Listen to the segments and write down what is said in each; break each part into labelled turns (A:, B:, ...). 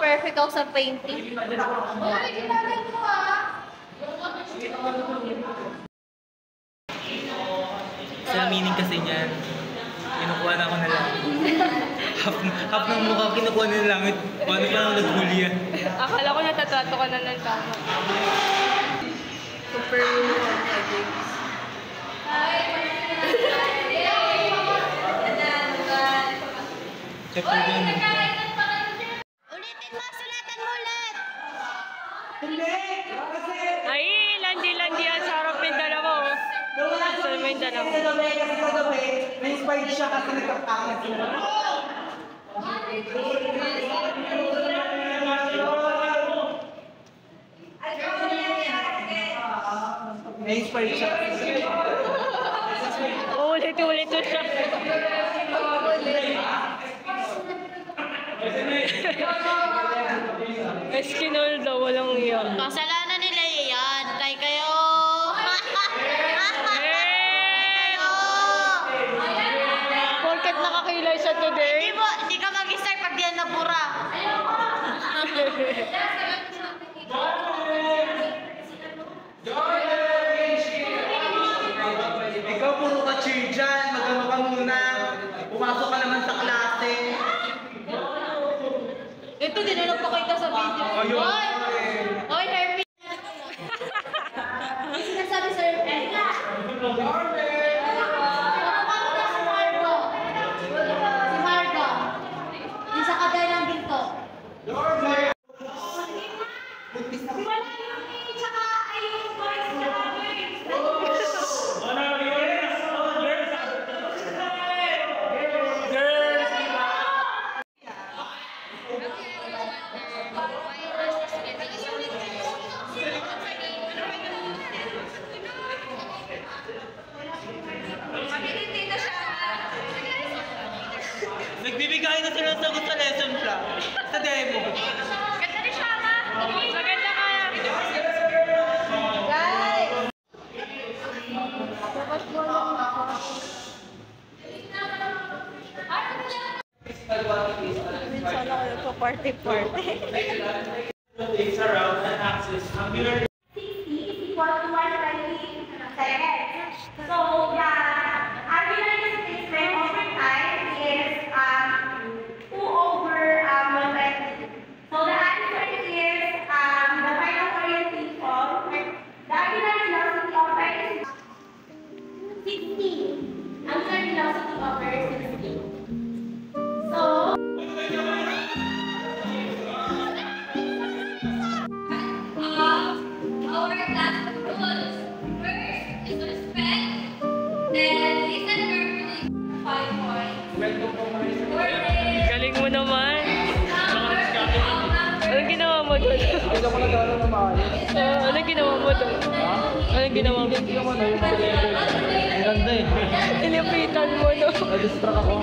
A: Perfect ako sa painting.
B: Sa meaning kasi niyan, kinukuha na ako na lang. half ng mukha, kinukuha na langit. Paano pa ako naghuli yan?
A: Akala ko natatrato ka na ng tama. Compare mo mo ang James.
B: Chapter din.
A: Ulitin mo, sulatan mo ulit!
C: Hindi! Kasi...
A: Ay, landi-landi yan sa harap yung dalawa. Sa may dalawa.
C: Kasi kagabi, na-inspired siya kasi nagkakakas sila. Na-inspired siya kasi.
A: Ulit-ulit siya. Eskinol daw, walang iyan.
D: Kasalanan nila yan. Try kayo.
A: Porket nakakilay siya today.
D: Hindi ka mag-start pag diyan nabura.
C: Ikaw puro ka cheer dyan, mag-ano ka muna. Pumasok ka naman sa klase.
D: Ito, din na nagpakita sa video.
C: Ayun.
D: Hoy, Hermie! Ano sinasabi sa Hermie? Si Margo. Yung sa kabay ng ginto.
B: Nagbibigay na sila ng sagot sa lesson plan. Sa demo.
A: Ganda ni Shama. Maganda kaya.
D: Guys!
A: Minsan ako nagpa-party-party.
B: It's around an axis. Angular
D: 60 is equal to 120 seconds. So, the argument statement over time is 2 over 120. So, the answer is the final orientation. The angular velocity of light is 60. Angular velocity over 60. So, our class rules. First is respect, then listen carefully. 5 points.
A: Galing mo naman. Anong ginawa mo doon?
C: Hindi ako nag-aaral na maayos.
A: Anong ginawa mo doon? Anong ginawa mo?
C: Hindi naman na yung level. Ang ganda eh.
A: Inipitan mo, no?
C: Na-distract ako.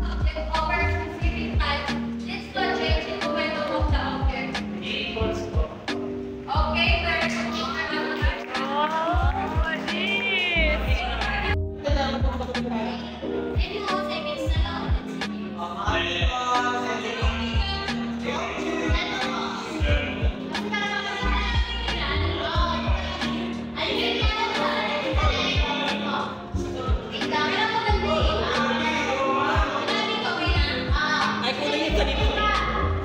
D: Object over specific type. This will change in the momentum of the object. Okay, very good.
A: Oh, this!
D: Any more seconds na lang.
B: Ay, kung yung ganito.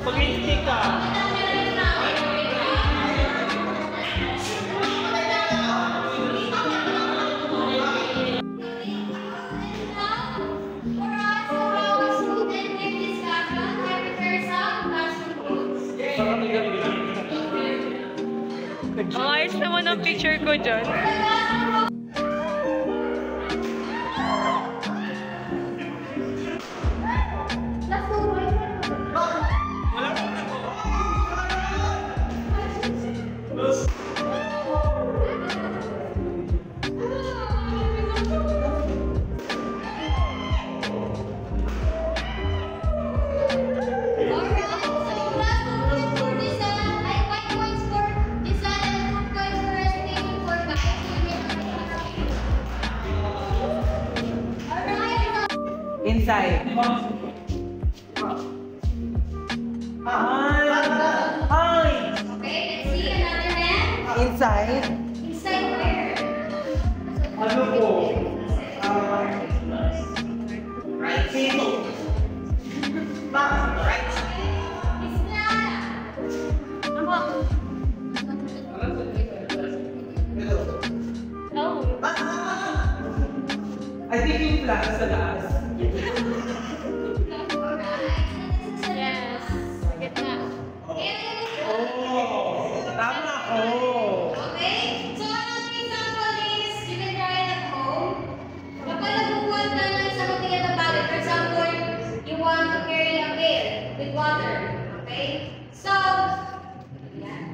B: Pag-instinct ka.
A: Ang ayos naman ang picture ko dyan.
C: Inside. Ay! Ay!
D: Okay, let's see another hand.
C: Inside?
D: Inside where?
C: Ano po? Right table. Right.
D: It's not. Ako. Oh.
C: I think yung plan sa last.
D: Yes. Gitna.
C: Oh! Tama ako!
D: Okay? So, another example is, you can try it at home. Kapag nagbubuhat ka ng isang mabigat na bagay, for example, you want to carry a pail with water. Okay? So, yan.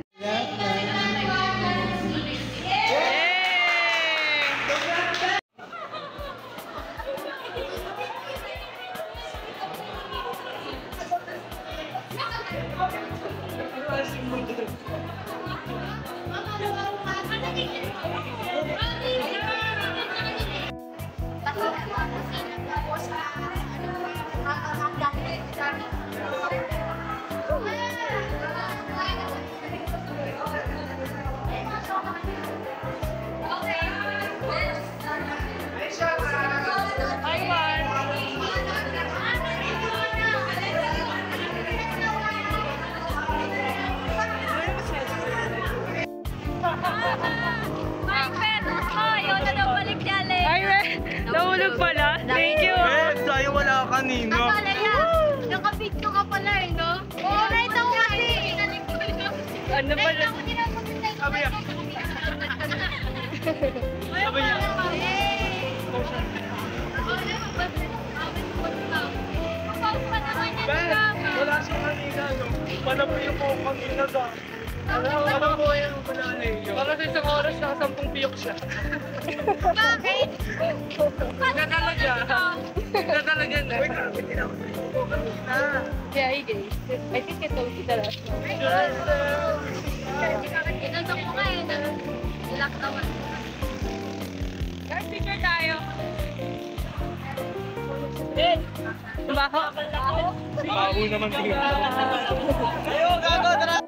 A: Nahulog pala. Thank you.
C: Tayo wala kanina.
D: Kapala yan. Nakapicture ka pala eh, no? Oo, right ako kasi.
A: Ano ba
D: Right ako din ako.
C: Sabi niya. Sabi niya. Wala siyang kanina, no? Panapuyo po kanina ba? Ano po yung banalay yun? Para sa isang oras, nakasampung piyok siya.
D: Bakit?
C: Natalaga. Natalaga na. Wait, grabe din ako.
A: Yeah, he did. I think I told you the last one.
D: Inantok ko nga eh. Lock naman.
A: Guys, picture tayo. Eh, baho.
C: Baho naman din. Ayo, gago, tara!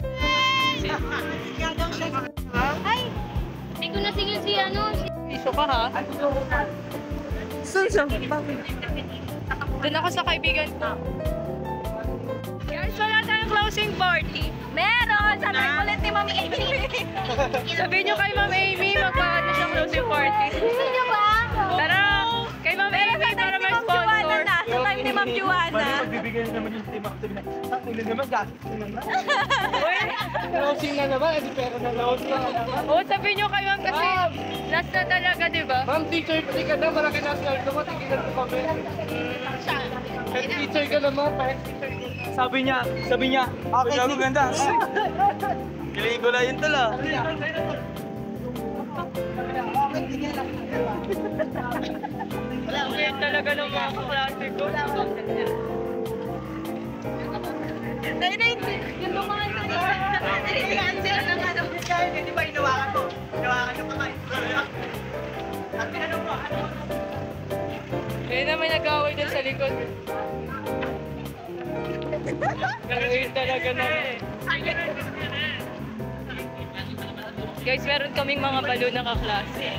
D: Ay! Hindi ko nasingil si ano.
A: Iso ka ha? Saan? Doon ako sa kaibigan ko. Guys, wala tayong closing party.
D: Meron! Sabi ko ulit ni Mami Amy.
A: Sabihin nyo kay Ma'am Amy, magpaano siya closing party.
D: Gusto niyo ba?
A: Tara! Kay Ma'am Amy para may sponsor.
D: Sa time ni Ma'am Juana.
C: Magbibigay na naman yung team active na. Hindi naman, gastos na naman.
A: Uy!
C: Closing na naman, edi pera na load na.
A: Oo, sabihin nyo kay Ma'am kasi last na talaga, di ba?
C: Ma'am, teacher ka na, malaki na sweldo mo, tigilan mo kami. Head teacher ka naman, pa-head teacher ka. Sabi niya, okay, sige. Ganda. Kilig ko lang yun tala.
A: Ang weird talaga ng mga kaklase ko.
D: Yung lumahan ka na. Answer ng ano.
C: Hindi ba inawakan ko? Inawakan ko pa kayo. At pinanong ko, ano?
A: Kaya naman nag-away dun sa likod. Ang weird talaga na. Guys, meron kaming mga balon na kaklase.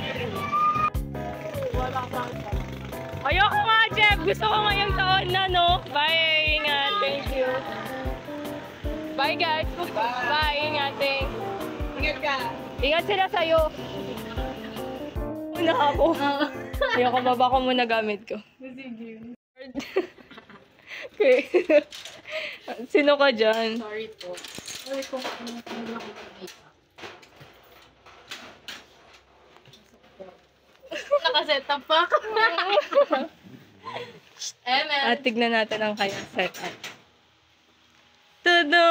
A: Ayoko nga, Jeff! Gusto ko ngayong taon na, no? Bye! Ingat! Thank you! Bye, guys! Bye! Ingat! Thanks!
C: Ingat ka!
A: Ingat sila sa'yo! Una ako. Ayoko, baba ko muna gamit ko. Sige. Okay. Sino ka dyan?
E: Sorry po. Sorry kung ano ako mag-makeup. Nakaset up pa ako.
A: Tignan natin ang kanyang setup. Tada!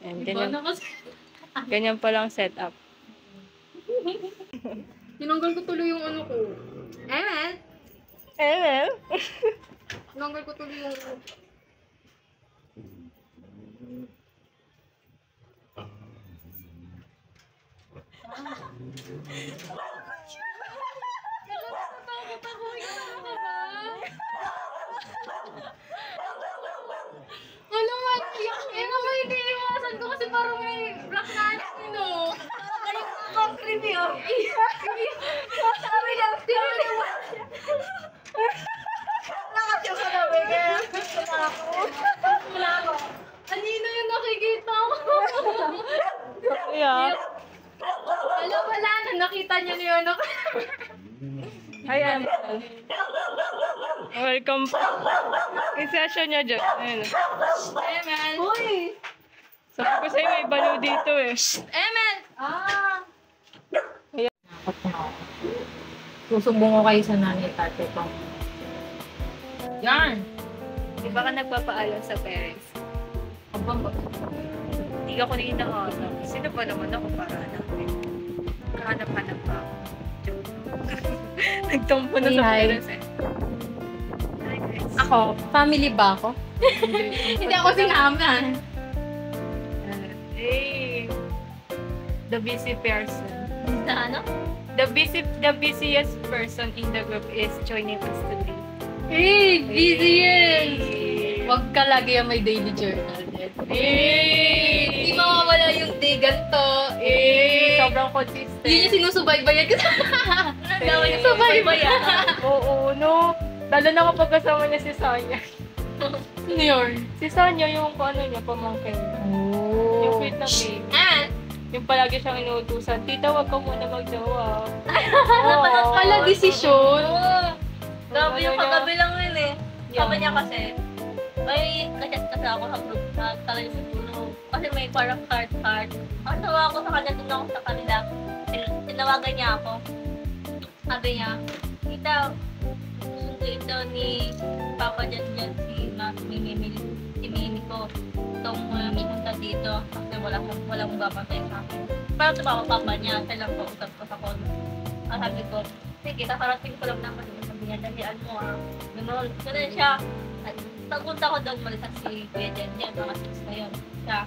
A: Ayan, ganyan palang setup.
E: Tinanggal ko tuloy yung ano ko.
A: Eh?
E: Tinanggal ko tuloy yung ano. Ano nga Kaya nga may iniiwasan ko kasi parang may black na yun o.
D: Ang creepy oh. Sabi niya, nakasya sa gabi kaya wala ako.
E: Anino yung nakikita ko.
A: Yeah.
E: Alam, wala na. Nakita niyo na yun.
A: Hi, Amel. Welcome po. Yung session niya dyan. Ayun.
E: Emel.
D: Uy!
A: Sabi ko sa'yo may balo dito eh.
E: Emel! Ah! Susumbong ko kayo sa nanay tatay ko. Yan!
A: Di ba ka nagpapaalam sa parents?
E: Abang ba?
A: Hindi ako naging nakahanap. Sino ba naman ako para hanapin? Kahanap-hanap pa ako. Joke. Nagtampo na
E: Hey,
A: sa
E: hi.
A: parents eh. Hi, guys.
E: Ako? Family ba ako? Hindi ako sinama.
A: Hey! The busy person.
E: Sa ano?
A: The busiest person in the group is joining us today.
E: Hey! Busy yan!
A: Hey!
E: Huwag ka lagi yung may daily journal din.
A: Hey!
E: Hindi mawawala yung day ganito.
A: Eh! Sobrang consistent.
E: Yun yung sinusubaybayan ko.
A: Dawa yung subaybayan. Oo, no. Lalo na kapag kasama niya si Sonia.
E: Sino yun?
A: Si Sonia yung ano niya, pamangkin niya. Yung sweet na baby.
E: Ah!
A: Yung palagi siyang inuutusan, tita, wag ka muna magjowa.
E: Pala desisyon.
D: Grabe yung kagabi lang yun eh.
A: Yeah.
D: Sabi niya kasi, may kachat kasi ako sa group na talaga siguro. Kasi may parang card. Ang tawa ako sa kanya, doon ako sa kanila. Tinawagan niya ako. Sabi niya, tita, sundo ito ni Papa Jan si Mimi ko. Itong pumunta dito kasi walang babantay sa akin. Parang tumawa papa niya, siya lang pausap ko sa kono. Sabi ko, sige, kakarating ko lang naman. Sabi niya, dalian mo ah. Ganun siya. Tagunta ko doon, malisan si Kuya Jen, mga 6 na yun. Siya,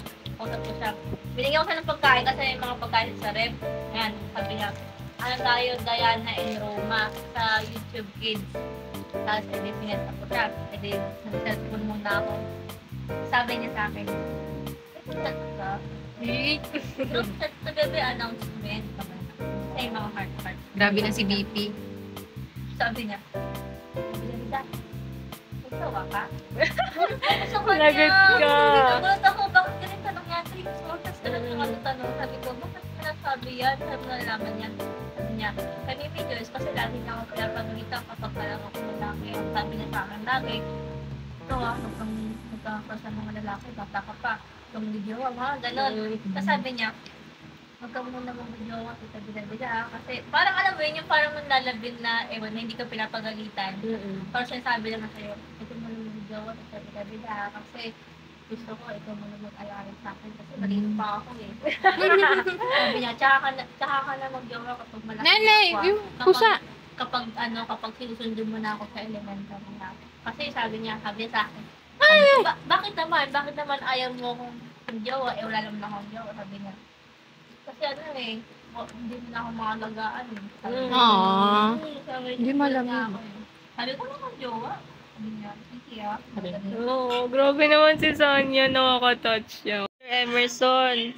D: usap ko siya. Binigyan ko siya ng pagkain kasi may mga pagkain sa rep. Yan, sabi niya, ano tayo, Diana and Roma sa YouTube Kids. Tapos, edi pinesa ko siya. Edi, nag-cellphone muna ako. Sabi niya sa akin, chat ka? Group chat sa gabi announcement. Sa yung mga heart.
E: Grabe na si BP.
D: Sabi niya, nagsawa ka? Sa
A: Lagot ka.
D: Nagulat ako, bakit ganun tanong niya? 3 sources ka lang yung tanong. Sabi ko, bakit sinasabi yan? Sabi mo nalaman niya. Sabi niya, kami videos kasi lagi niya ako pinapagalitan kapag alam ako malaki. Ang sabi niya sa akin lagi, ito kung nagkakaroon sa mga lalaki, bata ka pa. Itong video, mga ganon. Tapos sabi niya, huwag ka muna mong video, kita bila-bila. Kasi parang alam mo yun, yung parang lalabin na, ewan, na hindi ka pinapagalitan. Parang sinasabi lang na sa'yo, ito muna mong video, kita bila-bila. Kasi gusto ko, ikaw muna mag-alarin sa akin. Kasi malino pa ako eh. Sabi niya, tsaka ka na mag-jowa kapag malaki
E: Nanay,
D: ako.
E: yung pusa.
D: Kapag sinusundo mo na ako sa elementary na. Kasi sabi niya sa akin, bakit naman ayaw mo kong jowa? Eh, wala naman akong jowa, sabi niya. Kasi ano eh, hindi mo na ako makalagaan eh.
E: Aww.
D: Sabi
E: Hindi
D: niya,
E: malamig.
D: ako eh. Sabi ko naman jowa. Sabi niya, sige ah.
A: Oo, grabe naman si Sonia, nakaka-touch siya. Emerson,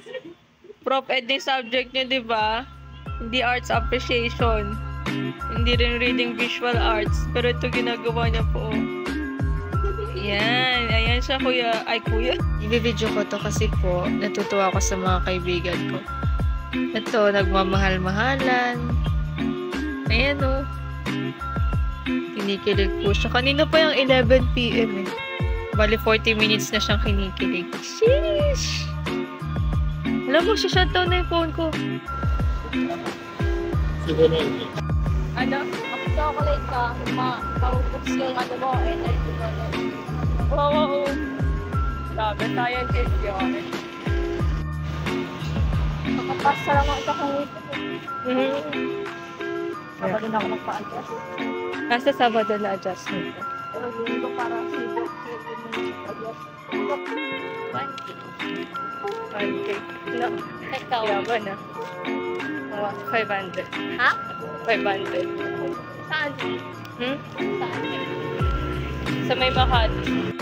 A: Prof. Ed yung subject niya, di ba? Hindi arts appreciation. Hindi rin reading visual arts. Pero ito ginagawa niya po. Yan. Ayan siya, kuya. Ay, kuya.
E: Ibibidyo ko to kasi po, natutuwa ako sa mga kaibigan ko. Ito, nagmamahal-mahalan. Ayan o. Kinikilig po siya. Kanina pa yung 11 PM eh. Bali, 40 minutes na siyang kinikilig. Sheesh! Alam mo, shutdown na yung phone ko.
A: Ano?
D: Chocolate ka, maupos yung ano mo, energy mo.
A: Oo. Sabi, scientist yun.
D: Makapasa lang ako sa kong ito. Sabado na ako magpa-adjust.
A: Nasa Sabado na adjustment.
D: Pero hindi ko para sibok.
A: 1K. No.
D: Ikaw.
A: Yaman na. 500.
D: Ha?
A: 500.
D: Saan? Saan?
A: Sa may Makati.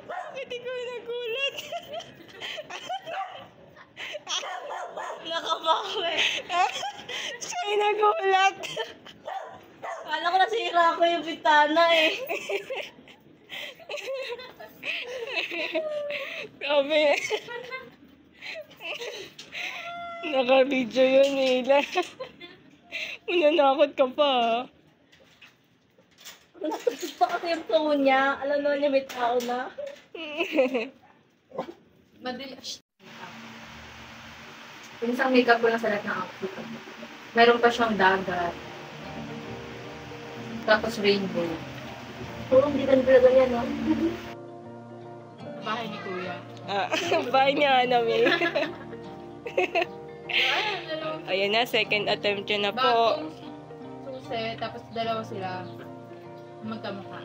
A: Bakit ikaw nagulat?
E: Nakabawi.
A: Siya'y nagulat.
E: Kala ko nasira ko yung bitana eh.
A: Grabe. Naka-video yun, Mila. Mananakot ka pa.
E: Natutod pa kasi yung phone niya. Alam naman niya may tao na.
F: Madalas. Yung isang makeup ko lang sa lahat ng outfit. Meron pa siyang dagat. Tapos rainbow.
E: Purong gitan-gitan yan, no?
F: Bahay ni Kuya.
A: Bye niya, Anami. Ayan na, second attempt yun na po.
F: Bagong susi, tapos dalawa sila. Magkamukha.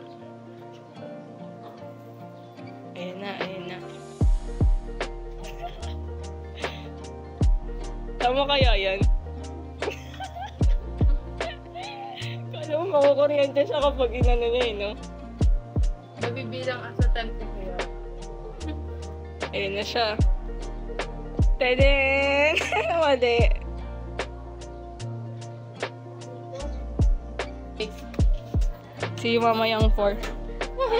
A: Ayan na, ayan na. Tama kaya yan? Kala mo makukuryente siya kapag inano niya eh, no?
F: Mabibilang asa 10 ko kaya.
A: Ayan na siya. Tadaan! Mali. See you mamayang 4.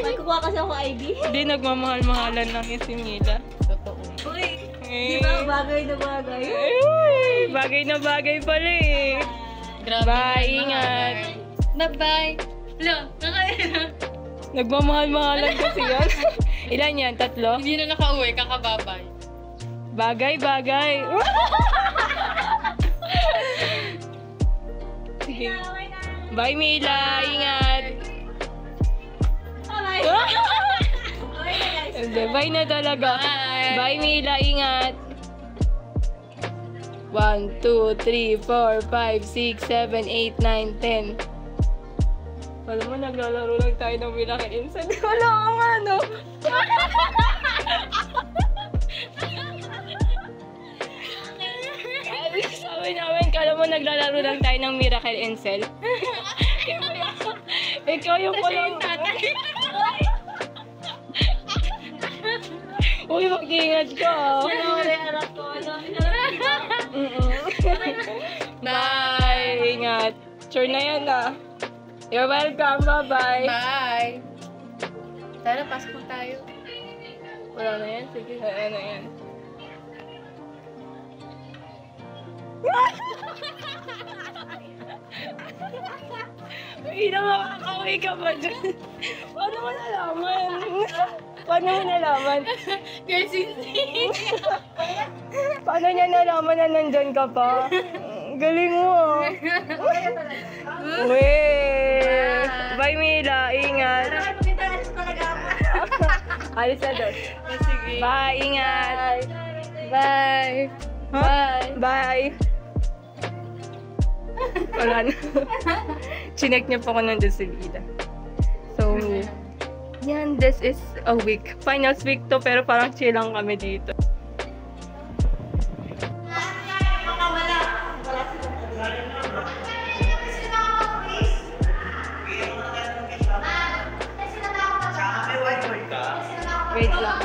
E: May kukuha kasi ako ID.
A: Hindi, nagmamahal-mahalan lang yung si Mila.
F: Totoo.
E: Uy, di ba bagay na bagay?
A: Ay, bagay na bagay pala eh.
F: Grabe.
A: Bye, ingat.
F: Bye-bye. Hello, nakain.
A: Nagmamahal-mahalan kasi yan. Ilan yan? 3?
F: Hindi na nakauwi, kakababay.
A: Bagay, bagay. Sige. Bye, Mila. Ingat. Hindi, bye na talaga.
F: Bye.
A: Bye, Mila. Ingat. 1, 2, 3, 4, 5, 6, 7, 8, 9, 10. Alam mo, naglalaro lang tayo ng Miracle Inside. Wala ka nga, no? Sabi namin, kala mo naglalaro lang tayo ng Miracle in Cell. Ikaw yung walang... Uy, mag-iingat ka. Bye! Ingat. Sure na yan ah. You're welcome. Bye-bye.
F: Bye. Tara, pasok mo tayo.
A: Wala na yan. Sige, wala na yan. Hindi na makakaway ka ba dyan? Paano mo nalaman? Paano mo nalaman?
F: Girl, sisi.
A: Paano niya nalaman na nandyan ka pa? Galing mo ah. Uwe! Bye Mila, ingat. Alis na doon.
F: Sige.
A: Bye, ingat.
F: Bye.
A: Bye. Bye. Wala na. Chinek niya po ako nandun sa Lila. So, yan, this is a week. Finals week to, pero parang chill lang kami dito. Wait lang.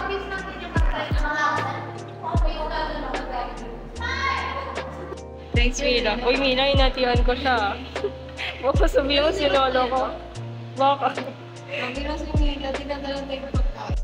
A: Thanks, Mila. Uy, Mila, inatihan ko siya. Baka sabihin mo sinolo ko. Baka.
F: Mabira si Mila, tinatalang tayo pagkain.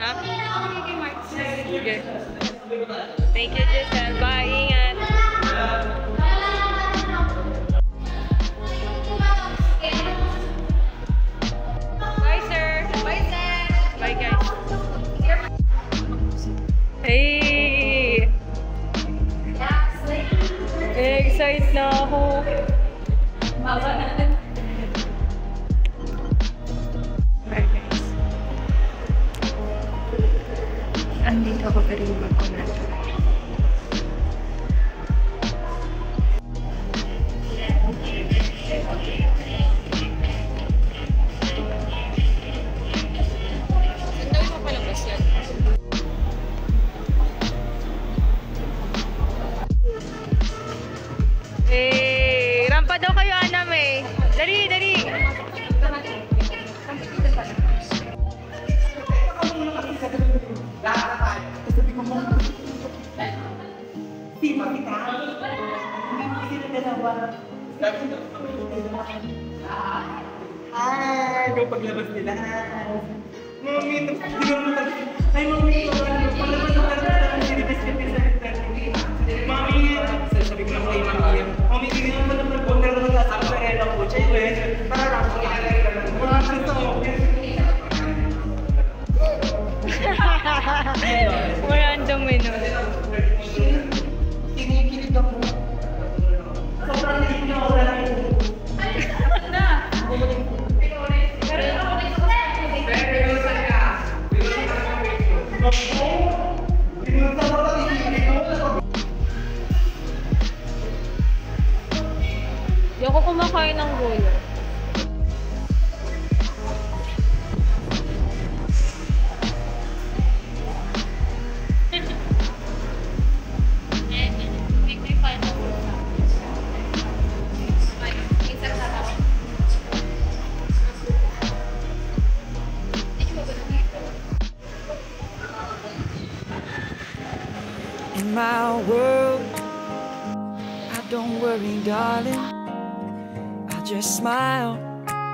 A: Ha? Sige. Thank you, Giselle. Bye, ingat. Bye, sir. Bye, sir. Bye, guys. Hey! Excited na ako.
F: Baba natin.
E: Alright guys. Andito ako pero yung bag ko na.
A: Rampa daw kayo, Aname. Dali, dali.
C: Yung paglabas nila. Mami, ay mami, paglabas nila, sinibis-sibis na mami, sabi ko lang kay mami, mami, hindi naman naman po, pero nag-asabi sa Ella po, siya yun, para lang po ilalagay ka lang.
A: Random minute.
C: Kinikilig ako. Sobrang hindi na ako lang.
A: Di ako kumakain ng gulo.
G: In my world, I don't worry, darling. I just smile,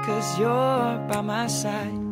G: 'cause you're by my side.